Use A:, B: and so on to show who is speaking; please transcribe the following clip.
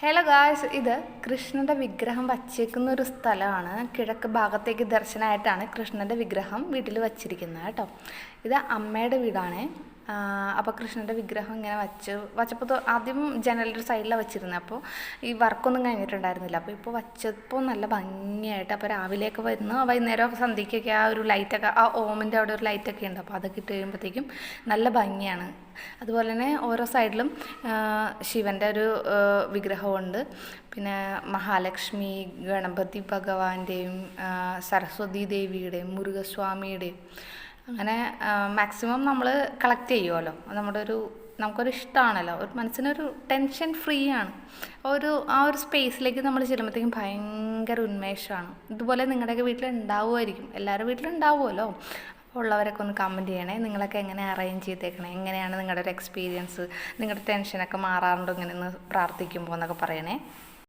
A: Hello guys, ഇത് കൃഷ്ണൻ്റെ വിഗ്രഹം വച്ചേക്കുന്ന ഒരു സ്ഥലമാണ്. കിഴക്ക് ഭാഗത്തേക്ക് ദർശനമായിട്ടാണ് കൃഷ്ണൻ്റെ വിഗ്രഹം വീട്ടിൽ വച്ചിരിക്കുന്നത് കേട്ടോ. ഇത് അമ്മയുടെ വീടാണ്. അപ്പോൾ കൃഷ്ണൻ്റെ വിഗ്രഹം ഇങ്ങനെ വച്ചപ്പോൾ ആദ്യം ജനലിൻ്റെ സൈഡിലാണ് വെച്ചിരുന്നത്. അപ്പോൾ ഈ വർക്കൊന്നും കഴിഞ്ഞിട്ടുണ്ടായിരുന്നില്ല. അപ്പോൾ ഇപ്പോൾ വച്ചപ്പോൾ നല്ല ഭംഗിയായിട്ട്, അപ്പോൾ രാവിലെയൊക്കെ വരുന്നു, വൈകുന്നേരം സന്ധ്യയ്ക്കൊക്കെ ആ ഒരു ലൈറ്റൊക്കെ, ആ ഓമിൻ്റെ അവിടെ ഒരു ലൈറ്റൊക്കെ ഉണ്ട്. അപ്പോൾ അതൊക്കെ ഇട്ട് കഴിയുമ്പോഴത്തേക്കും നല്ല ഭംഗിയാണ്. അതുപോലെ തന്നെ ഓരോ സൈഡിലും ശിവൻ്റെ ഒരു വിഗ്രഹമുണ്ട്. പിന്നെ മഹാലക്ഷ്മി, ഗണപതി ഭഗവാന്റെയും സരസ്വതി ദേവിയുടെയും മുരുകസ്വാമിയുടെയും അങ്ങനെ മാക്സിമം നമ്മൾ കളക്ട് ചെയ്യുമല്ലോ. നമുക്കൊരു ഇഷ്ടമാണല്ലോ, ഒരു മനസ്സിനൊരു ടെൻഷൻ ഫ്രീ ആണ്. ആ ഒരു സ്പേസിലേക്ക് നമ്മൾ ചെല്ലുമ്പോഴത്തേക്കും ഭയങ്കര ഉന്മേഷമാണ്. ഇതുപോലെ നിങ്ങളുടെയൊക്കെ വീട്ടിലുണ്ടാവുമായിരിക്കും, എല്ലാവരുടെ വീട്ടിലുണ്ടാവുമല്ലോ. ഉള്ളവരൊക്കെ ഒന്ന് കമൻറ്റ് ചെയ്യണേ. നിങ്ങളൊക്കെ എങ്ങനെ അറേഞ്ച് ചെയ്തേക്കണേ, എങ്ങനെയാണ് നിങ്ങളുടെ ഒരു എക്സ്പീരിയൻസ്, നിങ്ങളുടെ ടെൻഷനൊക്കെ മാറാറുണ്ടോ ഇങ്ങനെ ഒന്ന് പ്രാർത്ഥിക്കുമ്പോൾ എന്നൊക്കെ പറയണേ.